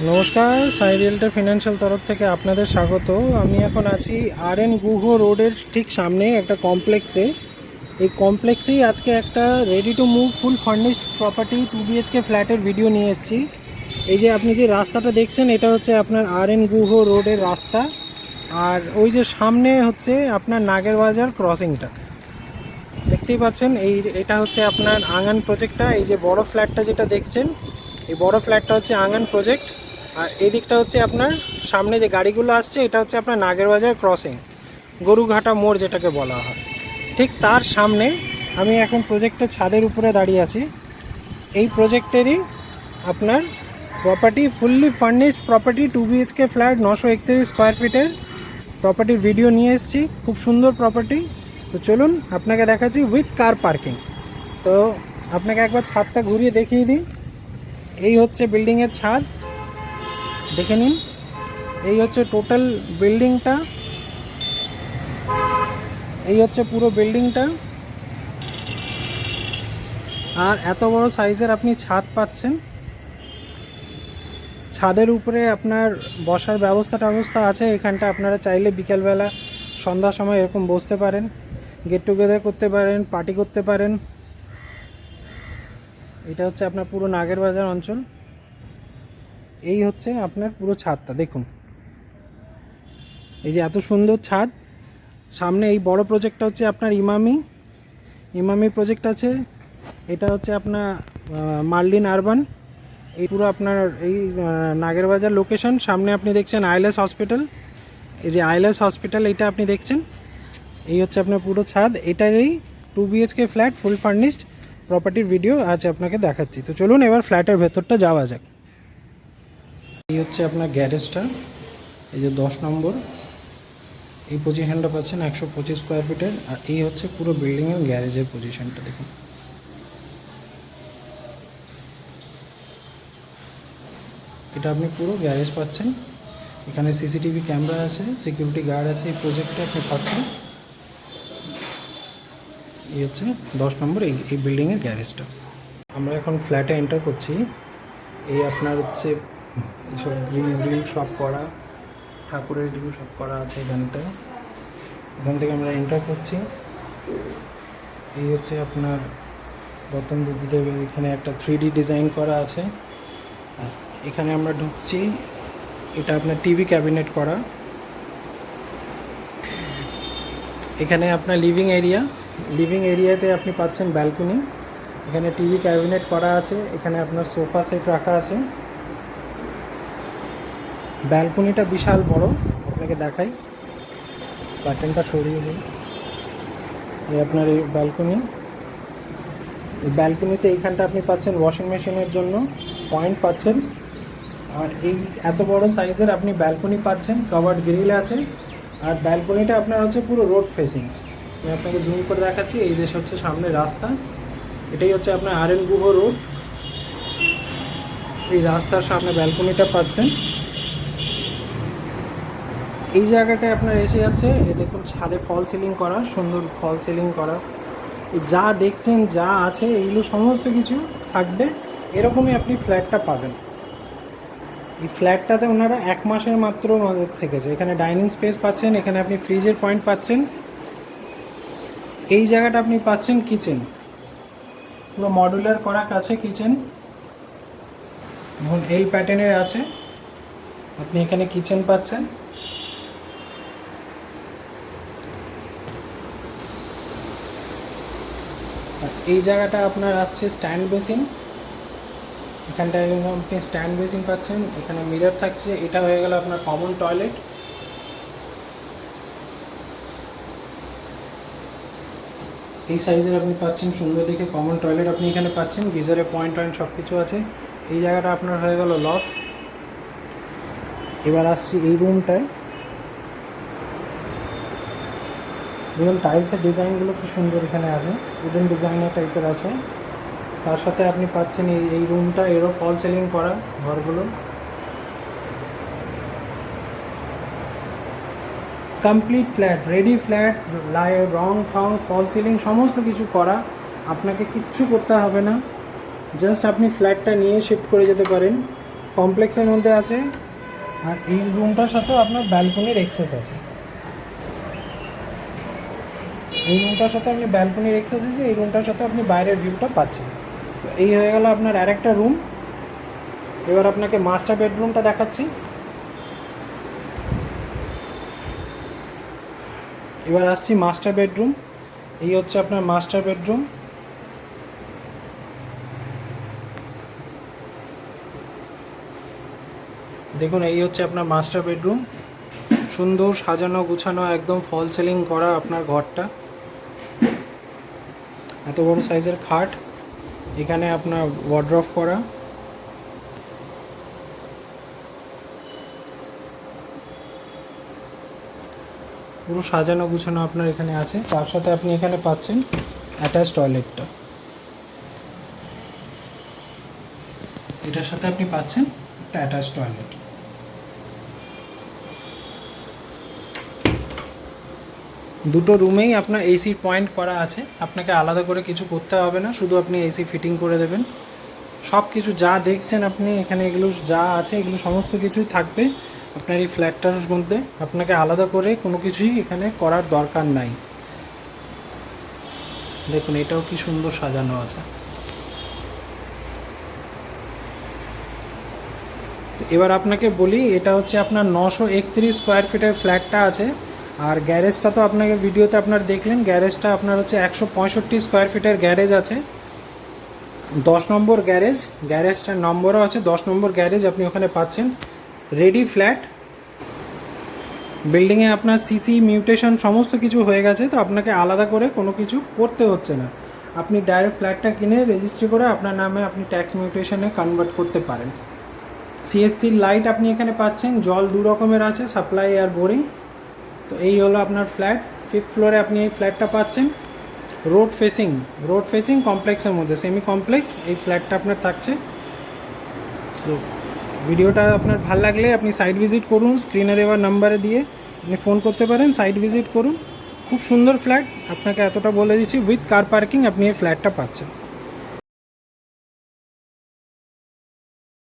নমস্কার, সাই রিয়েলটা ফিনান্সিয়াল তরফ থেকে আপনাদের স্বাগত। আমি এখন আছি আর.এন. গুহ রোডের ঠিক সামনে একটা কমপ্লেক্সে। এই কমপ্লেক্সেই আজকে একটা ready to move full furnished property 2 BHK ফ্ল্যাটের ভিডিও নিয়ে এসেছি। এই যে আপনি যে রাস্তাটা দেখছেন, এটা হচ্ছে আপনার আর.এন. গুহ রোডের রাস্তা। আর ওই যে সামনে হচ্ছে আপনার নাগেরবাজার ক্রসিংটা দেখতেই পাচ্ছেন। এটা হচ্ছে আপনার আঙ্গান প্রজেক্টটা। এই যে বড় ফ্ল্যাটটা যেটা দেখছেন, এই বড় ফ্ল্যাটটা হচ্ছে আঙ্গান প্রজেক্ট। আর এই দিকটা হচ্ছে আপনার সামনে যে গাড়িগুলো আসছে, এটা হচ্ছে আপনার নাগেরবাজার ক্রসিং, গরুঘাটা মোড় যেটাকে বলা হয়। ঠিক তার সামনে আমি এখন প্রজেক্টের ছাদের উপরে দাঁড়িয়ে আছি। এই প্রজেক্টেরই আপনার property, fully furnished property, 2 BHK flat, 931 square ফিটের প্রপার্টির ভিডিও নিয়ে এসেছি। খুব সুন্দর প্রপার্টি। তো চলুন আপনাকে দেখাচ্ছি উইথ কার পার্কিং। তো আপনাকে একবার ছাদটা ঘুরিয়ে দেখিয়ে দিই। এই হচ্ছে বিল্ডিংয়ের ছাদ, দেখে নিন। এই হচ্ছে টোটাল বিল্ডিংটা, এই হচ্ছে পুরো বিল্ডিংটা। আর এত বড় সাইজের আপনি ছাদ পাচ্ছেন। ছাদের উপরে আপনার বসার ব্যবস্থা আছে। এখানটা আপনারা চাইলে বিকেলবেলা, সন্ধ্যার সময় এরকম বসতে পারেন, গেট টুগেদার করতে পারেন, পার্টি করতে পারেন। এটা হচ্ছে আপনার পুরো নাগেরবাজার অঞ্চল। এই হচ্ছে আপনার পুরো ছাদটা দেখুন। এই যে এত সুন্দর ছাদ। সামনে এই বড় প্রজেক্টটা হচ্ছে আপনার ইমামি প্রজেক্ট আছে। এটা হচ্ছে আপনার মার্লিন আরবান। এই পুরো আপনার এই নাগেরবাজার লোকেশন। সামনে আপনি দেখছেন আইএলএস হসপিটাল। এই যে আইএলএস হসপিটাল, এটা আপনি দেখছেন। এই হচ্ছে আপনার পুরো ছাদ। এটারই 2 BHK ফ্ল্যাট ফুল ফার্নিশড প্রপার্টির ভিডিও আজ আপনাকে দেখাচ্ছি। তো চলুন এবার ফ্ল্যাটের ভেতরটা যাওয়া যাক। এই হচ্ছে আপনার গ্যারেজটা। এই যে 10 নম্বর, এই পজিশনটা পাচ্ছেন 125 স্কোয়ার ফিটের। আর এই হচ্ছে পুরো বিল্ডিংয়ের গ্যারেজের পজিশনটা দেখুন। এটা আপনি পুরো গ্যারেজ পাচ্ছেন। এখানে সিসিটিভি ক্যামেরা আছে, সিকিউরিটি গার্ড আছে। এই প্রজেক্টটা আপনি পাচ্ছেন। এই হচ্ছে 10 নম্বর এই বিল্ডিংয়ের গ্যারেজটা। আমরা এখন ফ্ল্যাটে এন্টার করছি। এই আপনার হচ্ছে এইসব গ্রিল সব করা, ঠাকুরের এগুলো সব করা আছে এখানটায়। এখান থেকে আমরা এন্টার করছি। এই হচ্ছে আপনার গৌতম বুদ্ধদেবের এখানে একটা 3D ডিজাইন করা আছে। এখানে আমরা ঢুকছি। এটা আপনার টিভি ক্যাবিনেট করা। এখানে আপনার লিভিং এরিয়াতে আপনি পাচ্ছেন ব্যালকনি। এখানে টিভি ক্যাবিনেট করা আছে। এখানে আপনার সোফা সেট রাখা আছে। ব্যালকনিটা বিশাল বড়, আপনাকে দেখাই। বাটনটা সরিয়ে দিই। এই আপনার এই ব্যালকনিতে এইখানটা আপনি পাচ্ছেন ওয়াশিং মেশিনের জন্য পয়েন্ট পাচ্ছেন। আর এই এত বড় সাইজের আপনি ব্যালকনি পাচ্ছেন, কভার্ড গ্রিল আছে। আর ব্যালকনিটা আপনার হচ্ছে পুরো রোড ফেসিং। আমি আপনাকে জুম করে দেখাচ্ছি। এই যে হচ্ছে সামনে রাস্তা, এটাই হচ্ছে আপনার আর.এন. গুহ রোড। এই রাস্তার সামনে ব্যালকনিটা পাচ্ছেন। এই জায়গাটায় আপনার এসে যাচ্ছে, দেখুন ছাদে ফল সিলিং করা, সুন্দর ফল সিলিং করা। যা দেখছেন, যা আছে, এইগুলো সমস্ত কিছু থাকবে। এরকমই আপনি ফ্ল্যাটটা পাবেন। এই ফ্ল্যাটটাতে ওনারা 1 মাসের মাত্র আমাদের থেকেছে। এখানে ডাইনিং স্পেস পাচ্ছেন, এখানে আপনি ফ্রিজের পয়েন্ট পাচ্ছেন। এই জায়গাটা আপনি পাচ্ছেন কিচেন, পুরো মডুলার করা কাছে কিচেন, এখন এল প্যাটার্নের আছে। আপনি এখানে কিচেন পাচ্ছেন। আর এই জায়গাটা আপনার আসছে স্ট্যান্ড বেসিন। এখানটায় আপনি স্ট্যান্ড বেসিন পাচ্ছেন। এখানে মিরর থাকছে। এটা হয়ে গেল আপনার কমন টয়লেট। এই সাইজের আপনি পাচ্ছেন সুন্দর দেখে কমন টয়লেট আপনি এখানে পাচ্ছেন। গিজারের পয়েন্ট সব কিছু আছে। এই জায়গাটা আপনার হয়ে গেল লফট। এবার আসছি এই রুমটায়। দেখুন টাইলসের ডিজাইনগুলো কি সুন্দর এখানে আছে, উডেন ডিজাইনার টাইপের আছে। তার সাথে আপনি পাচ্ছেন এই রুমটা, এরও ফল সিলিং করা ঘরগুলো। কমপ্লিট ফ্ল্যাট, রেডি ফ্ল্যাট, রং ঠং ফল সিলিং সমস্ত কিছু করা। আপনাকে কিচ্ছু করতে হবে না, জাস্ট আপনি ফ্ল্যাটটা নিয়ে শিফট করে যেতে পারেন। কমপ্লেক্সের মধ্যে আছে। আর এই রুমটার সাথেও আপনার ব্যালকনির এক্সেস আছে। এই রুমটার সাথে আপনি ব্যালকনির এক্সেস আছে, এই রুমটার সাথে আপনি বাইরের ভিউটা পাচ্ছেন। তো এই হয়ে গেল আপনার আরেকটা রুম। এবার আপনাকে মাস্টার বেডরুমটা দেখাচ্ছি। এবার আসছি মাস্টার বেডরুম। এই হচ্ছে আপনার মাস্টার বেডরুম। দেখুন, এই হচ্ছে আপনার মাস্টার বেডরুম। সুন্দর সাজানো গুছানো, একদম ফল সিলিং করা আপনার ঘরটা। এত বড় সাইজের খাট, এখানে আপনার ওয়ার্ড্রপ করা। পুরো সাজানো গুছানো আপনার এখানে আছে। তার সাথে আপনি এখানে পাচ্ছেন অ্যাটাচ টয়লেটটা। এটার সাথে আপনি পাচ্ছেন একটা অ্যাটাচ টয়লেট। দুটো রুমেই আপনার এসি পয়েন্ট করা আছে, আপনাকে আলাদা করে কিছু করতে হবে না, শুধু আপনি এসি ফিটিং করে দেবেন। সব কিছু যা দেখছেন আপনি এখানে, এগুলো যা আছে এগুলো সমস্ত কিছুই থাকবে আপনার এই ফ্ল্যাটটার মধ্যে। আপনাকে আলাদা করে কোনো কিছুই এখানে করার দরকার নাই। দেখুন, এটাও কি সুন্দর সাজানো আছে। এবার আপনাকে বলি, এটা হচ্ছে আপনার 931 স্কোয়ার ফিটের ফ্ল্যাটটা আছে। আর গ্যারেজটা তো আপনাকে ভিডিওতে আপনার দেখলেন, গ্যারেজটা আপনার হচ্ছে 165 স্কোয়ার ফিটের গ্যারেজ আছে। 10 নম্বর গ্যারেজ, গ্যারেজটার নম্বরও আছে 10 নম্বর গ্যারেজ। আপনি ওখানে পাচ্ছেন রেডি ফ্ল্যাট। বিল্ডিংয়ে আপনার সিসি মিউটেশন সমস্ত কিছু হয়ে গেছে, তো আপনাকে আলাদা করে কোনো কিছু করতে হচ্ছে না। আপনি ডাইরেক্ট ফ্ল্যাটটা কিনে রেজিস্ট্রি করে আপনার নামে আপনি ট্যাক্স মিউটেশনে কনভার্ট করতে পারেন। সিএসসি লাইট আপনি এখানে পাচ্ছেন, জল দু রকমের আছে, সাপ্লাই আর বোরিং। তো এই হলো আপনার ফ্ল্যাট। 5th ফ্লোরে আপনি এই ফ্ল্যাটটা পাচ্ছেন। রোড ফেসিং কমপ্লেক্সের মধ্যে, সেমি কমপ্লেক্স এই ফ্ল্যাটটা আপনার থাকছে। তো ভিডিওটা আপনার ভালো লাগলে আপনি সাইট ভিজিট করুন, স্ক্রিনে দেওয়ার নাম্বারে দিয়ে আপনি ফোন করতে পারেন, সাইট ভিজিট করুন। খুব সুন্দর ফ্ল্যাট, আপনাকে এতটা বলে দিচ্ছি, উইথ কার পার্কিং আপনি এই ফ্ল্যাটটা পাচ্ছেন।